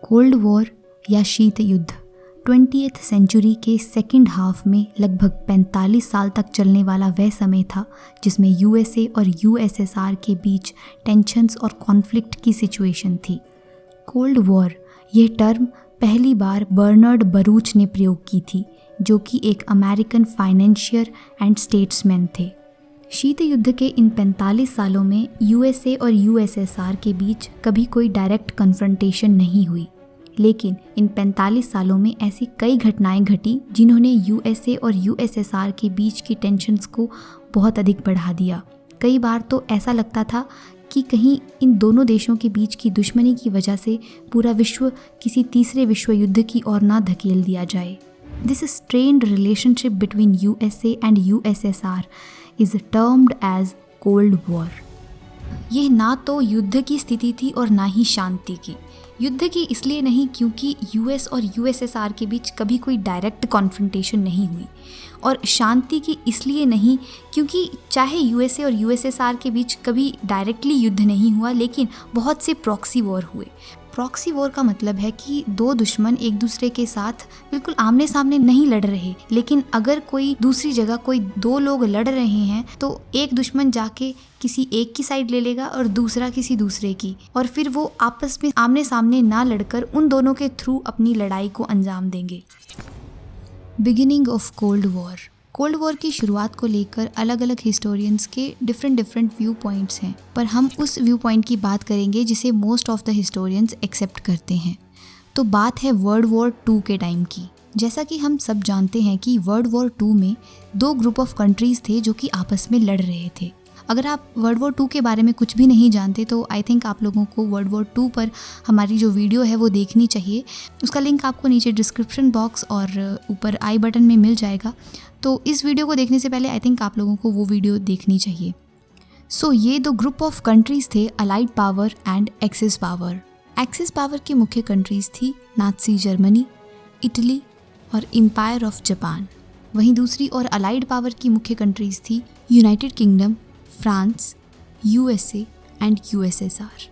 Cold war या शीत युद्ध 20th सेंचुरी के सेकंड हाफ में लगभग 45 साल तक चलने वाला वह समय था जिसमें यूएसए और यूएसएसआर के बीच टेंशन्स और कॉन्फ्लिक्ट की सिचुएशन थी। कोल्ड वॉर यह टर्म पहली बार बर्नार्ड बरूच ने प्रयोग की थी, जो कि एक अमेरिकन फाइनेंशियर एंड स्टेट्समैन थे। शीत युद्ध के इन 45 सालों में यूएसए और यूएसएसआर के बीच कभी कोई डायरेक्ट कन्फ्रंटेशन नहीं हुई, लेकिन इन 45 सालों में ऐसी कई घटनाएं घटी जिन्होंने यूएसए और यूएसएसआर के बीच की टेंशन्स को बहुत अधिक बढ़ा दिया। कई बार तो ऐसा लगता था कि कहीं इन दोनों देशों के बीच की दुश्मनी की वजह से पूरा विश्व किसी तीसरे विश्व युद्ध की ओर ना धकेल दिया जाए। This strained relationship between USA and USSR is termed as cold war. यह ना तो युद्ध की स्थिति थी और ना ही शांति की। युद्ध की इसलिए नहीं क्योंकि यूएस और यूएसएसआर के बीच कभी कोई डायरेक्ट कॉन्फ्रंटेशन नहीं हुई, और शांति की इसलिए नहीं क्योंकि चाहे यूएसए और यूएसएसआर के बीच कभी डायरेक्टली युद्ध नहीं हुआ, लेकिन बहुत से प्रॉक्सी वॉर हुए। प्रॉक्सी वॉर का मतलब है कि दो दुश्मन एक दूसरे के साथ बिल्कुल आमने सामने नहीं लड़ रहे, लेकिन अगर कोई दूसरी जगह कोई दो लोग लड़ रहे हैं तो एक दुश्मन जाके किसी एक की साइड ले लेगा और दूसरा किसी दूसरे की, और फिर वो आपस में आमने सामने ना लड़कर उन दोनों के थ्रू अपनी लड़ाई को अंजाम देंगे। Beginning of cold war. Cold war की शुरुआत को लेकर अलग अलग हिस्टोरियंस के डिफरेंट व्यू पॉइंट्स हैं, पर हम उस व्यू पॉइंट की बात करेंगे जिसे most of the historians accept करते हैं। तो बात है वर्ल्ड वॉर 2 के टाइम की। जैसा कि हम सब जानते हैं कि वर्ल्ड वॉर 2 में 2 ग्रुप ऑफ कंट्रीज़ थे जो कि आपस में लड़ रहे थे। अगर आप वर्ल्ड वॉर 2 के बारे में कुछ भी नहीं जानते तो आई थिंक आप लोगों को वर्ल्ड वॉर 2 पर हमारी जो वीडियो है वो देखनी चाहिए। उसका लिंक आपको नीचे डिस्क्रिप्शन बॉक्स और ऊपर आई बटन में मिल जाएगा। तो इस वीडियो को देखने से पहले आई थिंक आप लोगों को वो वीडियो देखनी चाहिए। सो ये 2 ग्रुप ऑफ कंट्रीज़ थे, allied power and axis power. Axis power की मुख्य कंट्रीज़ थी नाज़ी जर्मनी, इटली और एम्पायर ऑफ जापान। वहीं दूसरी और अलाइड पावर की मुख्य कंट्रीज़ थी United kingdom, France, USA and USSR.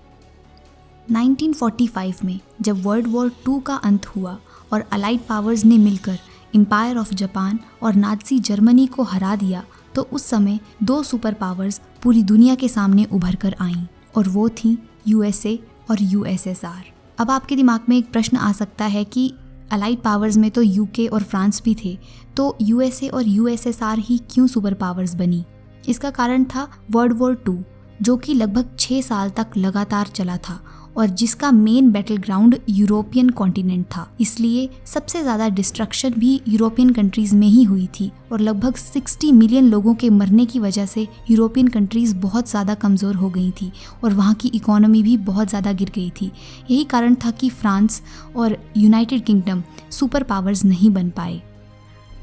1945 में जब वर्ल्ड वॉर 2 का अंत हुआ और अलाइड पावर्स ने मिलकर एम्पायर ऑफ जापान और नाज़ी जर्मनी को हरा दिया, तो उस समय 2 सुपर पावर्स पूरी दुनिया के सामने उभर कर आईं, और वो थीं यूएसए और यूएसएसआर। अब आपके दिमाग में एक प्रश्न आ सकता है कि अलाइड पावर्स में तो यूके और फ्रांस भी थे, तो यूएसए और यूएसएसआर ही क्यों सुपर पावर्स बनी? इसका कारण था वर्ल्ड वॉर 2, जो कि लगभग 6 साल तक लगातार चला था और जिसका main battle ground European continent था। इसलिए सबसे ज़्यादा डिस्ट्रक्शन भी यूरोपियन कंट्रीज़ में ही हुई थी, और लगभग 60 मिलियन लोगों के मरने की वजह से यूरोपियन कंट्रीज़ बहुत ज़्यादा कमज़ोर हो गई थी और वहाँ की इकोनॉमी भी बहुत ज़्यादा गिर गई थी। यही कारण था कि फ्रांस और यूनाइटेड किंगडम सुपर पावर्स नहीं बन पाए।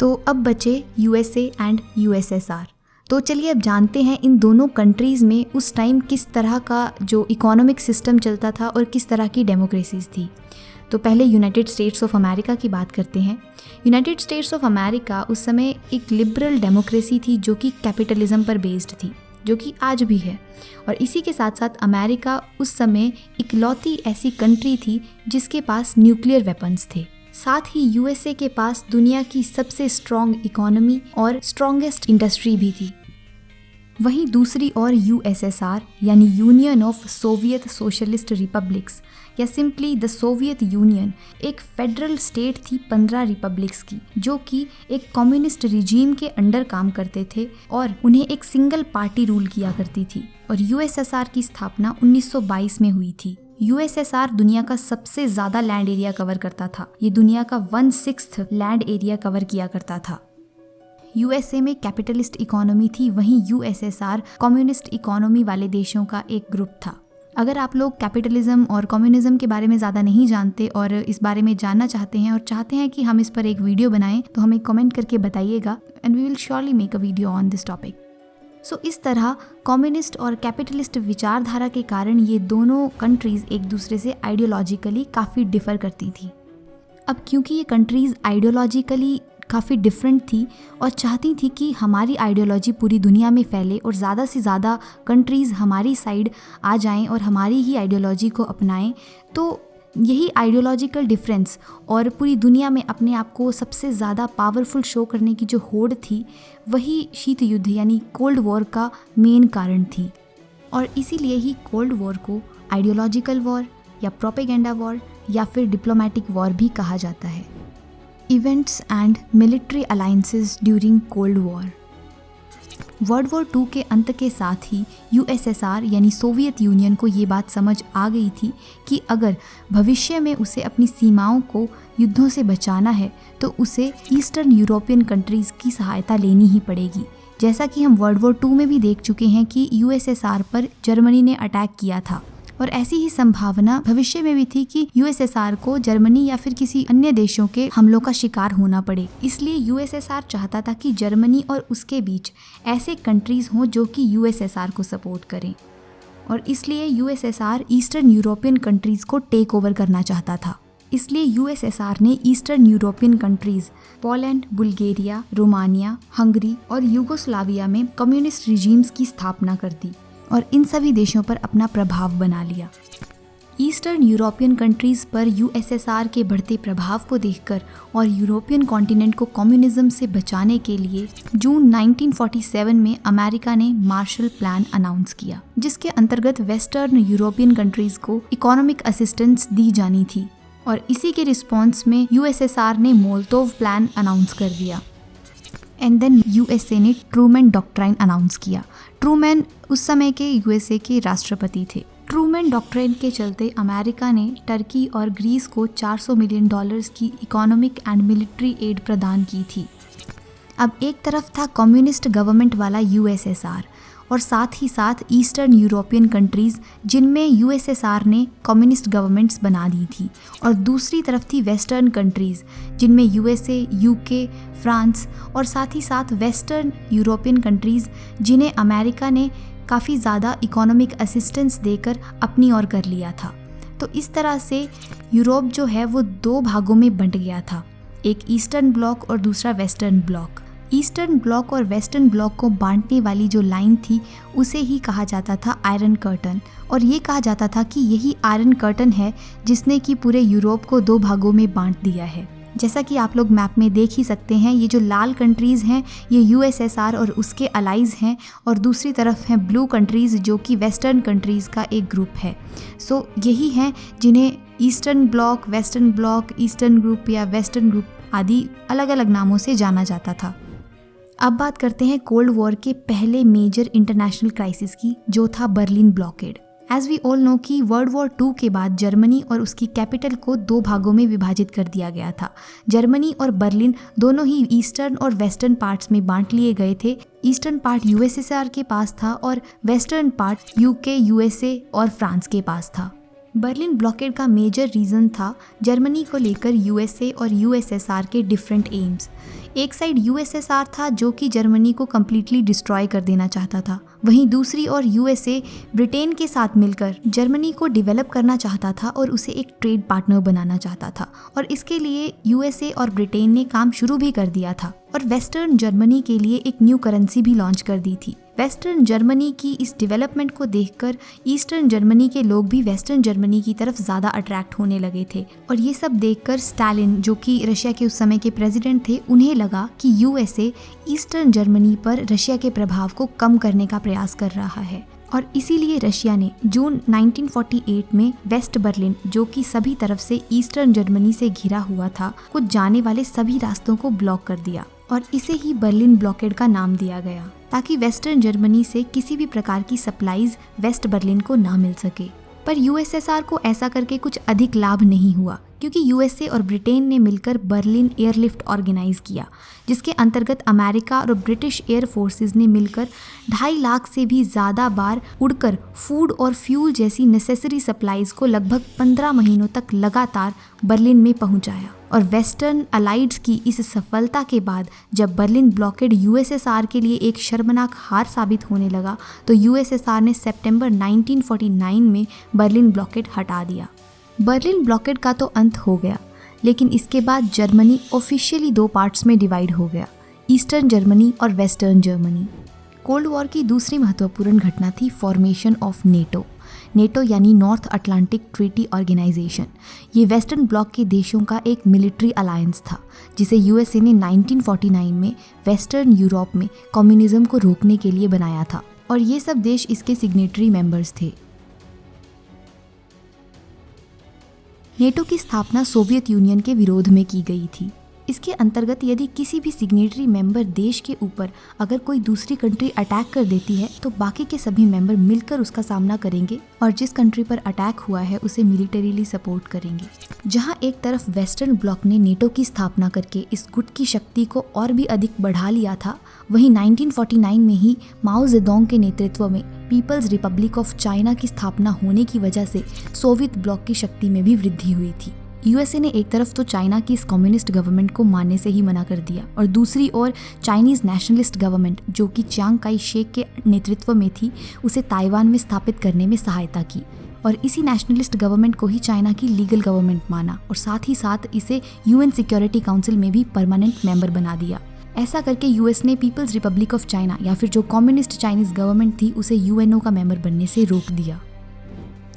तो अब बचे यूएसए एंड यूएसएसआर। तो चलिए अब जानते हैं इन दोनों कंट्रीज़ में उस टाइम किस तरह का जो इकोनॉमिक सिस्टम चलता था और किस तरह की डेमोक्रेसीज थी। तो पहले यूनाइटेड स्टेट्स ऑफ अमेरिका की बात करते हैं। यूनाइटेड स्टेट्स ऑफ अमेरिका उस समय एक लिबरल डेमोक्रेसी थी जो कि कैपिटलिज्म पर बेस्ड थी, जो कि आज भी है। और इसी के साथ साथ अमेरिका उस समय इकलौती ऐसी कंट्री थी जिसके पास न्यूक्लियर वेपन्स थे। साथ ही यूएसए के पास दुनिया की सबसे स्ट्रॉन्ग इकोनॉमी और स्ट्रॉन्गेस्ट इंडस्ट्री भी थी। वहीं दूसरी ओर यूएसएसआर यानी union of Soviet socialist republics या सिंपली द सोवियत यूनियन एक फेडरल स्टेट थी 15 रिपब्लिक्स की, जो कि एक कम्युनिस्ट रिजीम के अंडर काम करते थे और उन्हें एक सिंगल पार्टी रूल किया करती थी। और यूएसएसआर की स्थापना 1922 में हुई थी। यूएसएसआर दुनिया का सबसे ज़्यादा लैंड एरिया कवर करता था। ये दुनिया का 1/6 लैंड एरिया कवर किया करता था। यूएसए में कैपिटलिस्ट इकोनॉमी थी, वहीं यूएसएसआर कम्युनिस्ट इकोनॉमी वाले देशों का एक ग्रुप था। अगर आप लोग कैपिटलिज्म और कम्युनिज्म के बारे में ज़्यादा नहीं जानते और इस बारे में जानना चाहते हैं और चाहते हैं कि हम इस पर एक वीडियो बनाएं, तो हमें कमेंट करके बताइएगा and we will surely make a video on this topic. So इस तरह कम्युनिस्ट और कैपिटलिस्ट विचारधारा के कारण ये दोनों कंट्रीज़ एक दूसरे से आइडियोलॉजिकली काफ़ी डिफ़र करती थी। अब क्योंकि ये कंट्रीज़ आइडियोलॉजिकली काफ़ी डिफरेंट थी और चाहती थी कि हमारी आइडियोलॉजी पूरी दुनिया में फैले और ज़्यादा से ज़्यादा कंट्रीज़ हमारी साइड आ जाएं और हमारी ही आइडियोलॉजी को अपनाएं, तो यही आइडियोलॉजिकल डिफरेंस और पूरी दुनिया में अपने आप को सबसे ज़्यादा पावरफुल शो करने की जो होड़ थी, वही शीत युद्ध यानी कोल्ड वॉर का मेन कारण थी। और इसीलिए ही कोल्ड वॉर को आइडियोलॉजिकल वॉर या प्रोपेगेंडा वॉर या फिर डिप्लोमेटिक वॉर भी कहा जाता है। Events and military alliances during cold war. World war 2 के अंत के साथ ही यूएसएसआर यानी सोवियत यूनियन को ये बात समझ आ गई थी कि अगर भविष्य में उसे अपनी सीमाओं को युद्धों से बचाना है तो उसे ईस्टर्न यूरोपियन कंट्रीज़ की सहायता लेनी ही पड़ेगी। जैसा कि हम वर्ल्ड वॉर 2 में भी देख चुके हैं कि यूएसएसआर पर जर्मनी ने अटैक किया था, और ऐसी ही संभावना भविष्य में भी थी कि यूएसएसआर को जर्मनी या फिर किसी अन्य देशों के हमलों का शिकार होना पड़े। इसलिए यूएसएसआर चाहता था कि जर्मनी और उसके बीच ऐसे कंट्रीज हों जो कि यूएसएसआर को सपोर्ट करें, और इसलिए यूएसएसआर ईस्टर्न यूरोपियन कंट्रीज को टेक ओवर करना चाहता था। इसलिए यूएसएसआर ने eastern European countries Poland, Bulgaria, Romania, Hungary और यूगोस्लाविया में कम्युनिस्ट रिजीम्स की स्थापना कर दी और इन सभी देशों पर अपना प्रभाव बना लिया। ईस्टर्न यूरोपियन कंट्रीज़ पर यूएसएसआर के बढ़ते प्रभाव को देखकर और यूरोपियन कॉन्टिनेंट को कम्युनिज्म से बचाने के लिए जून 1947 में अमेरिका ने मार्शल प्लान अनाउंस किया, जिसके अंतर्गत वेस्टर्न यूरोपियन कंट्रीज़ को इकोनॉमिक असिस्टेंस दी जानी थी। और इसी के रिस्पॉन्स में यूएसएसआर ने मोल्टोव प्लान अनाउंस कर दिया। एंड देन यूएसए ने ट्रूमैन डॉक्ट्राइन अनाउंस किया। ट्रूमैन उस समय के यूएसए के राष्ट्रपति थे। ट्रूमैन डॉक्ट्राइन के चलते अमेरिका ने टर्की और ग्रीस को $400 मिलियन की इकोनॉमिक एंड मिलिट्री एड प्रदान की थी। अब एक तरफ था कम्युनिस्ट गवर्नमेंट वाला यूएसएसआर और साथ ही साथ ईस्टर्न यूरोपियन कंट्रीज़ जिनमें यूएसएसआर ने कम्युनिस्ट गवर्नमेंट्स बना दी थी, और दूसरी तरफ थी वेस्टर्न कंट्रीज़ जिनमें यूएसए, यूके, फ्रांस और साथ ही साथ वेस्टर्न यूरोपियन कंट्रीज़ जिन्हें अमेरिका ने काफ़ी ज़्यादा इकोनॉमिक असिस्टेंस देकर अपनी ओर कर लिया था। तो इस तरह से यूरोप जो है वो 2 भागों में बंट गया था, एक ईस्टर्न ब्लॉक और दूसरा वेस्टर्न ब्लॉक। ईस्टर्न ब्लॉक और वेस्टर्न ब्लॉक को बांटने वाली जो लाइन थी उसे ही कहा जाता था आयरन कर्टन, और ये कहा जाता था कि यही आयरन कर्टन है जिसने कि पूरे यूरोप को 2 भागों में बांट दिया है। जैसा कि आप लोग मैप में देख ही सकते हैं, ये जो लाल कंट्रीज़ हैं ये यूएसएसआर और उसके अलाइज हैं, और दूसरी तरफ हैं ब्लू कंट्रीज़ जो कि वेस्टर्न कंट्रीज़ का एक ग्रुप है। सो यही हैं जिन्हें eastern block, western block, eastern group या वेस्टर्न ग्रुप आदि अलग अलग नामों से जाना जाता था। अब बात करते हैं कोल्ड वॉर के पहले मेजर इंटरनेशनल क्राइसिस की, जो था Berlin blockade. As we all know कि वर्ल्ड वॉर 2 के बाद जर्मनी और उसकी कैपिटल को 2 भागों में विभाजित कर दिया गया था। जर्मनी और बर्लिन दोनों ही ईस्टर्न और वेस्टर्न पार्ट्स में बांट लिए गए थे। ईस्टर्न पार्ट यूएसएसआर के पास था और वेस्टर्न पार्ट यूके, यूएसए और फ्रांस के पास था। बर्लिन ब्लॉकेड का मेजर रीज़न था जर्मनी को लेकर यूएसए और यूएसएसआर के डिफरेंट एम्स। एक साइड यूएसएसआर था जो कि जर्मनी को कम्प्लीटली डिस्ट्रॉय कर देना चाहता था, वहीं दूसरी ओर यूएसए ब्रिटेन के साथ मिलकर जर्मनी को डेवलप करना चाहता था और उसे एक ट्रेड पार्टनर बनाना चाहता था, और इसके लिए यूएसए और ब्रिटेन ने काम शुरू भी कर दिया था और वेस्टर्न जर्मनी के लिए एक न्यू करेंसी भी लॉन्च कर दी थी। वेस्टर्न जर्मनी की इस डेवलपमेंट को देखकर ईस्टर्न जर्मनी के लोग भी वेस्टर्न जर्मनी की तरफ ज़्यादा अट्रैक्ट होने लगे थे, और ये सब देखकर स्टालिन जो कि रशिया के उस समय के प्रेसिडेंट थे, उन्हें लगा कि यूएसए ईस्टर्न जर्मनी पर रशिया के प्रभाव को कम करने का प्रयास कर रहा है, और इसीलिए रशिया ने जून 1948 में वेस्ट बर्लिन, जो कि सभी तरफ से ईस्टर्न जर्मनी से घिरा हुआ था, को जाने वाले सभी रास्तों को ब्लॉक कर दिया, और इसे ही बर्लिन ब्लॉकेड का नाम दिया गया, ताकि वेस्टर्न जर्मनी से किसी भी प्रकार की सप्लाईज वेस्ट बर्लिन को ना मिल सके। पर यूएसएसआर को ऐसा करके कुछ अधिक लाभ नहीं हुआ, क्योंकि यूएसए और ब्रिटेन ने मिलकर बर्लिन एयरलिफ्ट ऑर्गेनाइज किया, जिसके अंतर्गत अमेरिका और ब्रिटिश एयर फोर्सेस ने मिलकर 2.5 लाख से भी ज़्यादा बार उड़कर फूड और फ्यूल जैसी नेसेसरी सप्लाईज को लगभग 15 महीनों तक लगातार बर्लिन में पहुंचाया। और वेस्टर्न अलाइड्स की इस सफलता के बाद जब बर्लिन ब्लॉकेड यूएसएसआर के लिए एक शर्मनाक हार साबित होने लगा, तो यूएसएसआर ने सितंबर 1949 में बर्लिन ब्लॉकेड हटा दिया। बर्लिन ब्लॉकेड का तो अंत हो गया, लेकिन इसके बाद जर्मनी ऑफिशियली 2 पार्ट्स में डिवाइड हो गया, ईस्टर्न जर्मनी और वेस्टर्न जर्मनी। कोल्ड वॉर की दूसरी महत्वपूर्ण घटना थी फॉर्मेशन ऑफ नेटो। नेटो यानी नॉर्थ अटलांटिक ट्रीटी ऑर्गेनाइजेशन। ये वेस्टर्न ब्लॉक के देशों का एक मिलिट्री अलायंस था जिसे यूएसए ने 1949 में वेस्टर्न यूरोप में कम्युनिज्म को रोकने के लिए बनाया था और ये सब देश इसके सिग्नेटरी मेंबर्स थे। नेटो की स्थापना सोवियत यूनियन के विरोध में की गई थी। इसके अंतर्गत यदि किसी भी सिग्नेटरी मेंबर देश के ऊपर अगर कोई दूसरी कंट्री अटैक कर देती है तो बाकी के सभी मेंबर मिलकर उसका सामना करेंगे और जिस कंट्री पर अटैक हुआ है उसे मिलिटरीली सपोर्ट करेंगे। जहां एक तरफ वेस्टर्न ब्लॉक ने नेटो की स्थापना करके इस गुट की शक्ति को और भी अधिक बढ़ा लिया था, वहीं 1949 में ही माओ जेडोंग के नेतृत्व में पीपल्स रिपब्लिक ऑफ चाइना की स्थापना होने की वजह से सोवियत ब्लॉक की शक्ति में भी वृद्धि हुई थी। यूएसए ने एक तरफ तो चाइना की इस कम्युनिस्ट गवर्नमेंट को मानने से ही मना कर दिया और दूसरी ओर चाइनीज नेशनलिस्ट गवर्नमेंट जो कि चियांग काई शेक के नेतृत्व में थी उसे ताइवान में स्थापित करने में सहायता की और इसी नेशनलिस्ट गवर्नमेंट को ही चाइना की लीगल गवर्नमेंट माना और साथ ही साथ इसे यूएन सिक्योरिटी काउंसिल में भी परमानेंट मेंबर बना दिया। ऐसा करके यूएस ने पीपल्स रिपब्लिक ऑफ चाइना या फिर जो कम्युनिस्ट चाइनीज गवर्नमेंट थी उसे यूएनओ का मेंबर बनने से रोक दिया।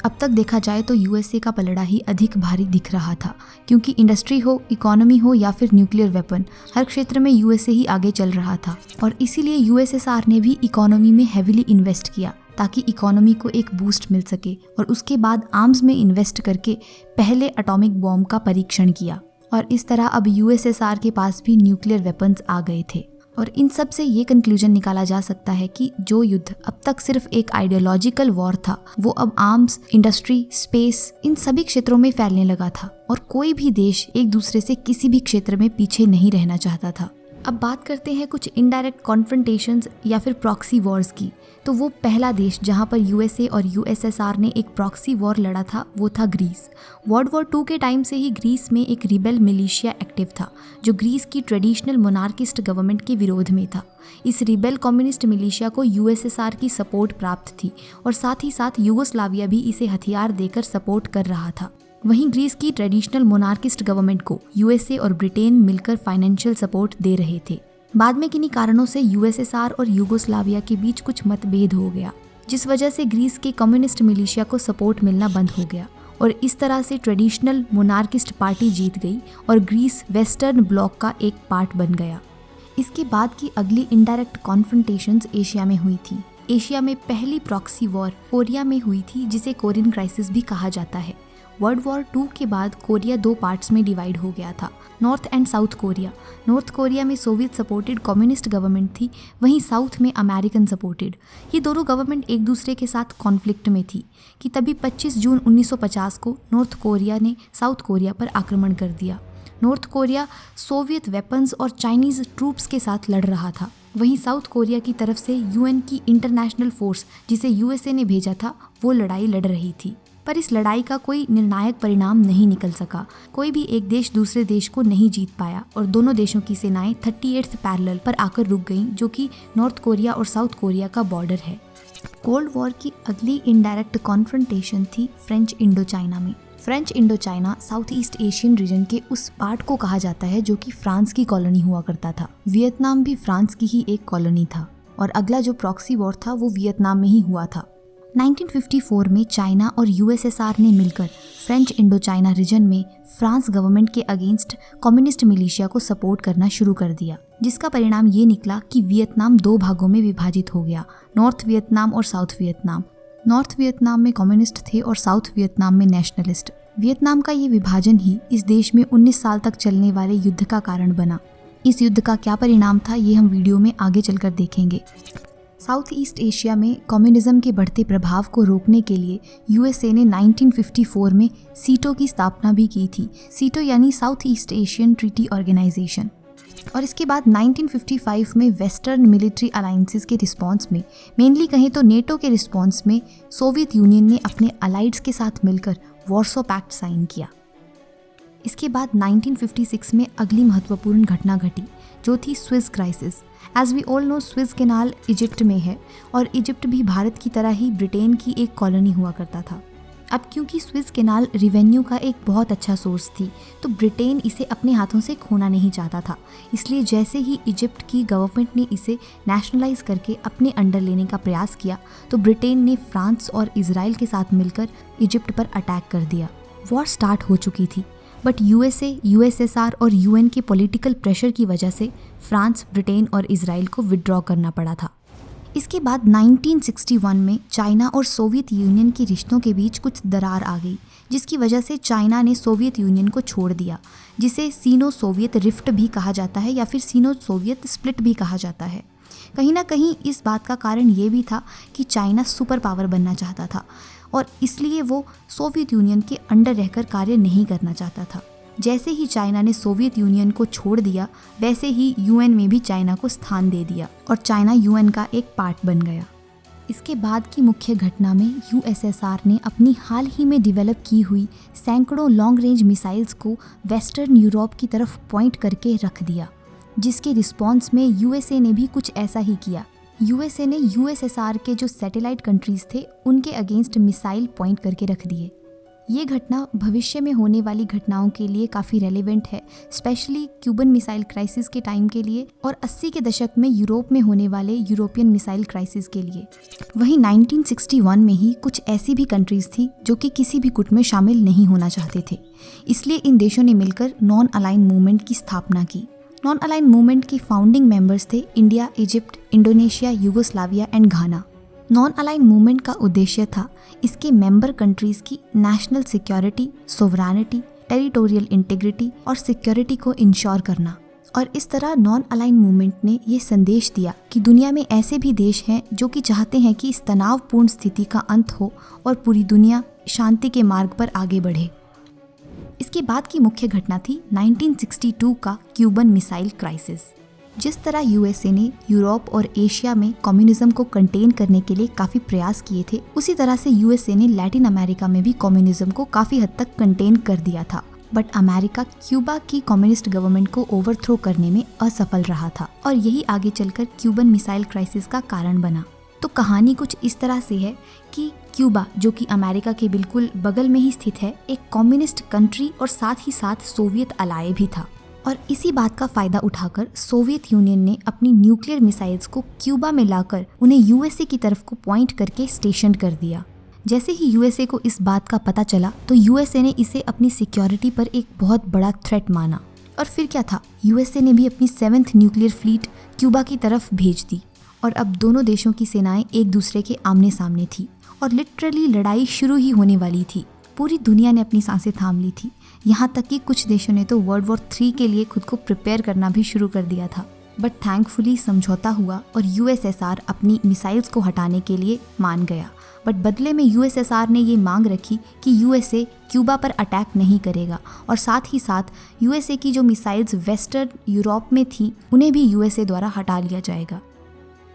अब तक देखा जाए तो यूएसए का पलड़ा ही अधिक भारी दिख रहा था क्योंकि इंडस्ट्री हो, इकोनॉमी हो या फिर न्यूक्लियर वेपन, हर क्षेत्र में यूएसए ही आगे चल रहा था और इसीलिए यूएसएसआर ने भी इकोनॉमी में हेविली इन्वेस्ट किया ताकि इकोनॉमी को एक बूस्ट मिल सके और उसके बाद आर्म्स में इन्वेस्ट करके पहले एटॉमिक बॉम्ब का परीक्षण किया और इस तरह अब यूएसएसआर के पास भी न्यूक्लियर वेपन्स आ गए थे। और इन सब से ये कंक्लूजन निकाला जा सकता है कि जो युद्ध अब तक सिर्फ एक आइडियोलॉजिकल वॉर था वो अब आर्म्स, इंडस्ट्री, स्पेस इन सभी क्षेत्रों में फैलने लगा था और कोई भी देश एक दूसरे से किसी भी क्षेत्र में पीछे नहीं रहना चाहता था। अब बात करते हैं कुछ इनडायरेक्ट कॉन्फ्रंटेशंस या फिर प्रॉक्सी वॉर्स की। तो वो पहला देश जहां पर यूएसए और यूएसएसआर ने एक प्रॉक्सी वॉर लड़ा था वो था ग्रीस। वर्ल्ड वॉर 2 के टाइम से ही ग्रीस में एक रिबेल मिलिशिया एक्टिव था जो ग्रीस की ट्रेडिशनल मोनार्किस्ट गवर्नमेंट के विरोध में था। इस रिबेल कम्युनिस्ट मिलिशिया को यूएसएसआर की सपोर्ट प्राप्त थी और साथ ही साथ यूगोस्लाविया भी इसे हथियार देकर सपोर्ट कर रहा था। वहीं ग्रीस की ट्रेडिशनल मोनार्किस्ट गवर्नमेंट को यूएसए और ब्रिटेन मिलकर फाइनेंशियल सपोर्ट दे रहे थे। बाद में किन्हीं कारणों से यूएसएसआर और यूगोस्लाविया के बीच कुछ मतभेद हो गया जिस वजह से ग्रीस के कम्युनिस्ट मिलिशिया को सपोर्ट मिलना बंद हो गया और इस तरह से ट्रेडिशनल मोनार्किस्ट पार्टी जीत गई और ग्रीस वेस्टर्न ब्लॉक का एक पार्ट बन गया। इसके बाद की अगली इनडायरेक्ट कॉन्फ्रंटेशंस एशिया में हुई थी। एशिया में पहली प्रॉक्सी वॉर कोरिया में हुई थी जिसे कोरियन क्राइसिस भी कहा जाता है। वर्ल्ड वॉर 2 के बाद कोरिया 2 पार्ट्स में डिवाइड हो गया था, north and south Korea. North Korea में सोवियत सपोर्टेड कम्युनिस्ट गवर्नमेंट थी, वहीं साउथ में अमेरिकन सपोर्टेड। ये दोनों गवर्नमेंट एक दूसरे के साथ कॉन्फ्लिक्ट में थी कि तभी 25 जून 1950 को नॉर्थ कोरिया ने साउथ कोरिया पर आक्रमण कर दिया। नॉर्थ कोरिया सोवियत वेपन्स और चाइनीज ट्रूप्स के साथ लड़ रहा था, वहीं साउथ कोरिया की तरफ से यूएन की इंटरनेशनल फोर्स जिसे यूएसए ने भेजा था वो लड़ाई लड़ रही थी। पर इस लड़ाई का कोई निर्णायक परिणाम नहीं निकल सका। कोई भी एक देश दूसरे देश को नहीं जीत पाया और दोनों देशों की सेनाएं 38th पैरेलल पर आकर रुक गईं, जो कि नॉर्थ कोरिया और साउथ कोरिया का बॉर्डर है। कोल्ड वॉर की अगली इनडायरेक्ट कॉन्फ्रंटेशन थी फ्रेंच इंडो चाइना में। French Indo China south East Asian region के उस पार्ट को कहा जाता है जो कि फ्रांस की कॉलोनी हुआ करता था। वियतनाम भी फ्रांस की ही एक कॉलोनी था और अगला जो प्रॉक्सी वॉर था वो वियतनाम में ही हुआ था। 1954 में चाइना और यूएसएसआर ने मिलकर फ्रेंच इंडो चाइना रीजन में फ्रांस गवर्नमेंट के अगेंस्ट कम्युनिस्ट मिलिशिया को सपोर्ट करना शुरू कर दिया, जिसका परिणाम ये निकला कि वियतनाम 2 भागों में विभाजित हो गया, नॉर्थ वियतनाम और साउथ वियतनाम। नॉर्थ वियतनाम में कम्युनिस्ट थे और साउथ वियतनाम में नेशनलिस्ट। वियतनाम का ये विभाजन ही इस देश में 19 साल तक चलने वाले युद्ध का कारण बना। इस युद्ध का क्या परिणाम था ये हम वीडियो में आगे चलकर देखेंगे। साउथ ईस्ट एशिया में कम्युनिज्म के बढ़ते प्रभाव को रोकने के लिए यूएसए ने 1954 में सीटो की स्थापना भी की थी। सीटो यानी South East Asian treaty organisation. और इसके बाद 1955 में वेस्टर्न मिलिट्री अलायंसेस के रिस्पॉन्स में, मेनली कहें तो नेटो के रिस्पॉन्स में, सोवियत यूनियन ने अपने अलाइड्स के साथ मिलकर वॉर्सो पैक्ट साइन किया। इसके बाद 1956 में अगली महत्वपूर्ण घटना घटी जो थी Suez crisis. As we all know Suez canal Egypt में है और इजिप्ट भी भारत की तरह ही ब्रिटेन की एक कॉलोनी हुआ करता था। अब क्योंकि स्विस कैनाल रिवेन्यू का एक बहुत अच्छा सोर्स थी, तो ब्रिटेन इसे अपने हाथों से खोना नहीं चाहता था। इसलिए जैसे ही इजिप्ट की गवर्नमेंट ने इसे नेशनलाइज करके अपने अंडर लेने का प्रयास किया, तो ब्रिटेन ने फ्रांस और इजराइल के साथ मिलकर इजिप्ट पर अटैक कर दिया। वॉर स्टार्ट हो चुकी थी, बट यूएसए, यूएसएसआर और यूएन के पॉलिटिकल प्रेशर की वजह से फ्रांस, ब्रिटेन और इजराइल को विड्रॉ करना पड़ा था। इसके बाद 1961 में चाइना और सोवियत यूनियन के रिश्तों के बीच कुछ दरार आ गई, जिसकी वजह से चाइना ने सोवियत यूनियन को छोड़ दिया, जिसे सीनो सोवियत रिफ्ट भी कहा जाता है या फिर सीनो सोवियत स्प्लिट भी कहा जाता है। कहीं ना कहीं इस बात का कारण ये भी था कि चाइना सुपर पावर बनना चाहता था और इसलिए वो सोवियत यूनियन के अंडर रहकर कार्य नहीं करना चाहता था। जैसे ही चाइना ने सोवियत यूनियन को छोड़ दिया, वैसे ही यूएन में भी चाइना को स्थान दे दिया और चाइना यूएन का एक पार्ट बन गया। इसके बाद की मुख्य घटना में यूएसएसआर ने अपनी हाल ही में डेवलप की हुई सैकड़ों लॉन्ग रेंज मिसाइल्स को वेस्टर्न यूरोप की तरफ पॉइंट करके रख दिया, जिसके रिस्पॉन्स में यूएसए ने भी कुछ ऐसा ही किया। यूएसए ने यूएसएसआर के जो सैटेलाइट कंट्रीज थे उनके अगेंस्ट मिसाइल पॉइंट करके रख दिए। ये घटना भविष्य में होने वाली घटनाओं के लिए काफ़ी रेलेवेंट है, स्पेशली क्यूबन मिसाइल क्राइसिस के टाइम के लिए और 80 के दशक में यूरोप में होने वाले यूरोपियन मिसाइल क्राइसिस के लिए। वहीं 1961 में ही कुछ ऐसी भी कंट्रीज थी जो कि किसी भी गुट में शामिल नहीं होना चाहते थे, इसलिए इन देशों ने मिलकर नॉन अलाइन मूवमेंट की स्थापना की। नॉन अलाइन मूवमेंट के फाउंडिंग मेंबर्स थे India, Egypt, Indonesia, Yugoslavia and Ghana. Non align movement का उद्देश्य था इसके मेंबर कंट्रीज की national security, sovereignty, territorial integrity और सिक्योरिटी को इंश्योर करना। और इस तरह नॉन अलाइन मूवमेंट ने ये संदेश दिया कि दुनिया में ऐसे भी देश हैं जो कि चाहते हैं कि इस तनावपूर्ण स्थिति का अंत हो और पूरी दुनिया शांति के मार्ग पर आगे बढ़े। इसके बाद की मुख्य घटना थी 1962 का क्यूबन मिसाइल क्राइसिस। जिस तरह यूएसए ने यूरोप और एशिया में कम्युनिज्म को कंटेन करने के लिए काफ़ी प्रयास किए थे, उसी तरह से यूएसए ने लैटिन अमेरिका में भी कम्युनिज्म को काफ़ी हद तक कंटेन कर दिया था। बट अमेरिका क्यूबा की कम्युनिस्ट गवर्नमेंट को ओवरथ्रो करने में असफल रहा था और यही आगे चलकर क्यूबन मिसाइल क्राइसिस का कारण बना। तो कहानी कुछ इस तरह से है कि क्यूबा, जो कि अमेरिका के बिल्कुल बगल में ही स्थित है, एक कम्युनिस्ट कंट्री और साथ ही साथ सोवियत अलाय भी था। और इसी बात का फायदा उठाकर सोवियत यूनियन ने अपनी न्यूक्लियर मिसाइल्स को क्यूबा में लाकर उन्हें यूएसए की तरफ को पॉइंट करके स्टेशन कर दिया। जैसे ही यूएसए को इस बात का पता चला तो यूएसए ने इसे अपनी सिक्योरिटी पर एक बहुत बड़ा थ्रेट माना। और फिर क्या था, यूएसए ने भी अपनी 7th न्यूक्लियर फ्लीट क्यूबा की तरफ भेज दी और अब दोनों देशों की सेनाएं एक दूसरे के आमने सामने थी और लिटरली लड़ाई शुरू ही होने वाली थी। पूरी दुनिया ने अपनी सांसें थाम ली थी, यहाँ तक कि कुछ देशों ने तो वर्ल्ड वॉर 3 के लिए खुद को प्रिपेयर करना भी शुरू कर दिया था। बट थैंकफुली समझौता हुआ और यूएसएसआर अपनी मिसाइल्स को हटाने के लिए मान गया। बट बदले में यूएसएसआर ने ये मांग रखी कि यूएसए क्यूबा पर अटैक नहीं करेगा और साथ ही साथ यूएसए की जो मिसाइल्स वेस्टर्न यूरोप में थी उन्हें भी यूएसए द्वारा हटा लिया जाएगा।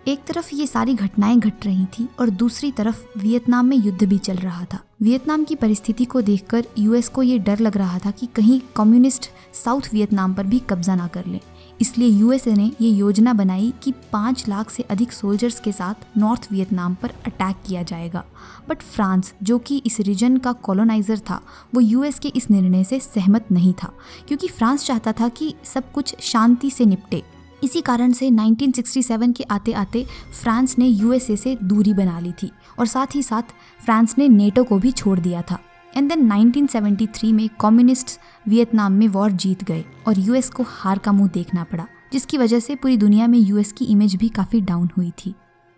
एक तरफ ये सारी घटनाएं घट रही थी और दूसरी तरफ वियतनाम में युद्ध भी चल रहा था। वियतनाम की परिस्थिति को देखकर यूएस को ये डर लग रहा था कि कहीं कम्युनिस्ट साउथ वियतनाम पर भी कब्जा ना कर ले। इसलिए यूएसए ने ये योजना बनाई कि 5 लाख से अधिक सोल्जर्स के साथ नॉर्थ वियतनाम पर अटैक किया जाएगा। बट फ्रांस, जो कि इस रीजन का कॉलोनाइजर था, वो यूएस के इस निर्णय से सहमत नहीं था, क्योंकि फ्रांस चाहता था कि सब कुछ शांति से निपटे। इसी कारण से 1967 के आते आते फ्रांस ने यूएसए से दूरी बना ली थी और साथ ही साथ फ्रांस ने नेटो को भी छोड़ दिया था। एंड देन 1973 में कम्युनिस्ट्स वियतनाम में वॉर जीत गए और यूएस को हार का मुंह देखना पड़ा, जिसकी वजह से पूरी दुनिया में यूएस की इमेज भी काफ़ी डाउन हुई थी।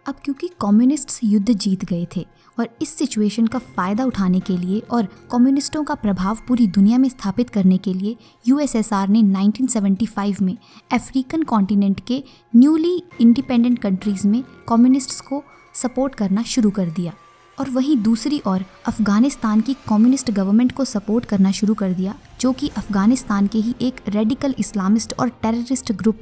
अब क्योंकि कम्युनिस्ट्स युद्ध जीत गए थे और इस सिचुएशन का फ़ायदा उठाने के लिए और कम्युनिस्टों का प्रभाव पूरी दुनिया में स्थापित करने के लिए यूएसएसआर ने 1975 में अफ्रीकन कॉन्टिनेंट के न्यूली इंडिपेंडेंट कंट्रीज़ में कम्युनिस्ट्स को सपोर्ट करना शुरू कर दिया और वहीं दूसरी ओर अफ़गानिस्तान की कम्युनिस्ट गवर्नमेंट को सपोर्ट करना शुरू कर दिया, जो कि अफ़गानिस्तान के ही एक रेडिकल इस्लामिस्ट और टेररिस्ट ग्रुप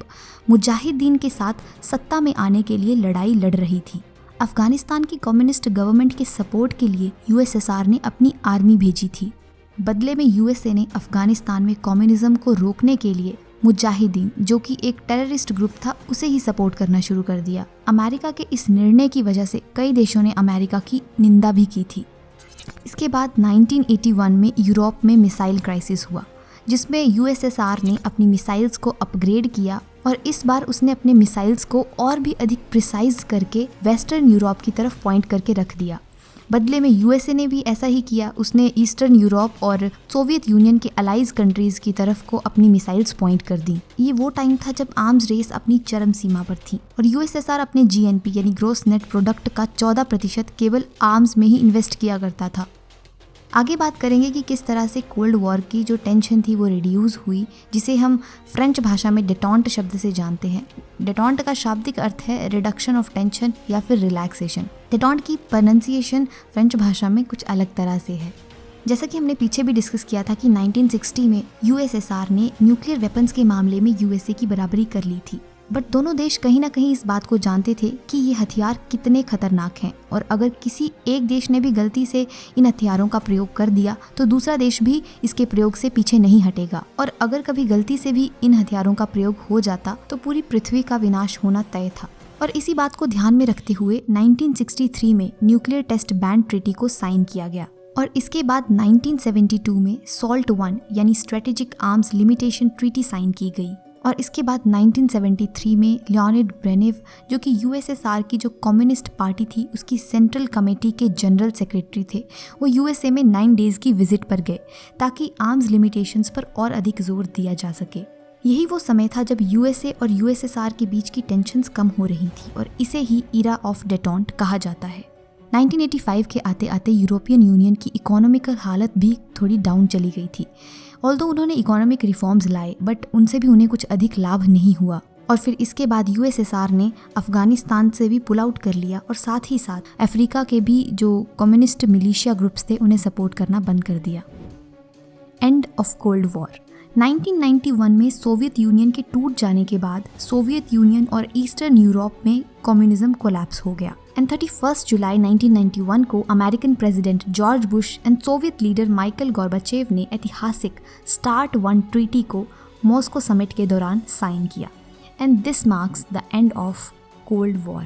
मुजाहिदीन के साथ सत्ता में आने के लिए लड़ाई लड़ रही थी। अफ़गानिस्तान की कम्युनिस्ट गवर्नमेंट के सपोर्ट के लिए यूएसएसआर ने अपनी आर्मी भेजी थी। बदले में यूएसए ने अफ़गानिस्तान में कम्युनिज्म को रोकने के लिए मुजाहिदीन, जो कि एक टेररिस्ट ग्रुप था, उसे ही सपोर्ट करना शुरू कर दिया। अमेरिका के इस निर्णय की वजह से कई देशों ने अमेरिका की निंदा भी की थी। इसके बाद 1981 में यूरोप में मिसाइल क्राइसिस हुआ, जिसमें यूएसएसआर ने अपनी मिसाइल्स को अपग्रेड किया और इस बार उसने अपने मिसाइल्स को और भी अधिक प्रिसाइज करके वेस्टर्न यूरोप की तरफ पॉइंट करके रख दिया। बदले में यूएसए ने भी ऐसा ही किया, उसने ईस्टर्न यूरोप और सोवियत यूनियन के अलाइज कंट्रीज की तरफ को अपनी मिसाइल्स पॉइंट कर दी। ये वो टाइम था जब आर्म्स रेस अपनी चरम सीमा पर थी और यूएसएसआर अपने जीएनपी यानी ग्रोस नेट प्रोडक्ट का 14% केवल आर्म्स में ही इन्वेस्ट किया करता था। आगे बात करेंगे कि किस तरह से कोल्ड वॉर की जो टेंशन थी वो रिड्यूस हुई, जिसे हम फ्रेंच भाषा में डेटॉन्ट शब्द से जानते हैं। डेटॉन्ट का शाब्दिक अर्थ है रिडक्शन ऑफ टेंशन या फिर रिलैक्सेशन। डेटॉन्ट की प्रोनाउंसिएशन फ्रेंच भाषा में कुछ अलग तरह से है। जैसा कि हमने पीछे भी डिस्कस किया था कि 1960 में यूएसएसआर ने न्यूक्लियर वेपन्स के मामले में यूएसए की बराबरी कर ली थी, बट दोनों देश कहीं ना कहीं इस बात को जानते थे कि ये हथियार कितने खतरनाक हैं और अगर किसी एक देश ने भी गलती से इन हथियारों का प्रयोग कर दिया तो दूसरा देश भी इसके प्रयोग से पीछे नहीं हटेगा, और अगर कभी गलती से भी इन हथियारों का प्रयोग हो जाता तो पूरी पृथ्वी का विनाश होना तय था। और इसी बात को ध्यान में रखते हुए 1963 में न्यूक्लियर टेस्ट बैन ट्रीटी को साइन किया गया और इसके बाद 1972 में सॉल्ट 1 यानी strategic arms limitation treaty sign की गई और इसके बाद 1973 में लियोनिड ब्रेनेव, जो कि यूएसएसआर की जो कम्युनिस्ट पार्टी थी उसकी सेंट्रल कमेटी के जनरल सेक्रेटरी थे, वो यूएसए में 9 डेज की विजिट पर गए ताकि आर्म्स लिमिटेशंस पर और अधिक जोर दिया जा सके। यही वो समय था जब यूएसए और यूएसएसआर के बीच की टेंशन्स कम हो रही थी और इसे ही इरा ऑफ डेटॉन्ट कहा जाता है। 1985 के आते आते यूरोपियन यूनियन की इकोनॉमिकल हालत भी थोड़ी डाउन चली गई थी। ऑल्दो उन्होंने इकोनॉमिक रिफॉर्म्स लाए बट उनसे भी उन्हें कुछ अधिक लाभ नहीं हुआ और फिर इसके बाद यूएसएसआर ने अफगानिस्तान से भी पुल आउट कर लिया और साथ ही साथ अफ्रीका के भी जो कम्युनिस्ट मिलिशिया ग्रुप्स थे उन्हें सपोर्ट करना बंद कर दिया। End of cold war. 1991 में सोवियत यूनियन के टूट जाने के बाद सोवियत यूनियन और ईस्टर्न यूरोप में कम्युनिज्म कोलैप्स हो गया एंड 31 जुलाई 1991 को American president George Bush and Soviet leader Michael Gorbachev ने ऐतिहासिक स्टार्ट 1 ट्रीटी को मॉस्को समिट के दौरान साइन किया and this marks the end of cold war.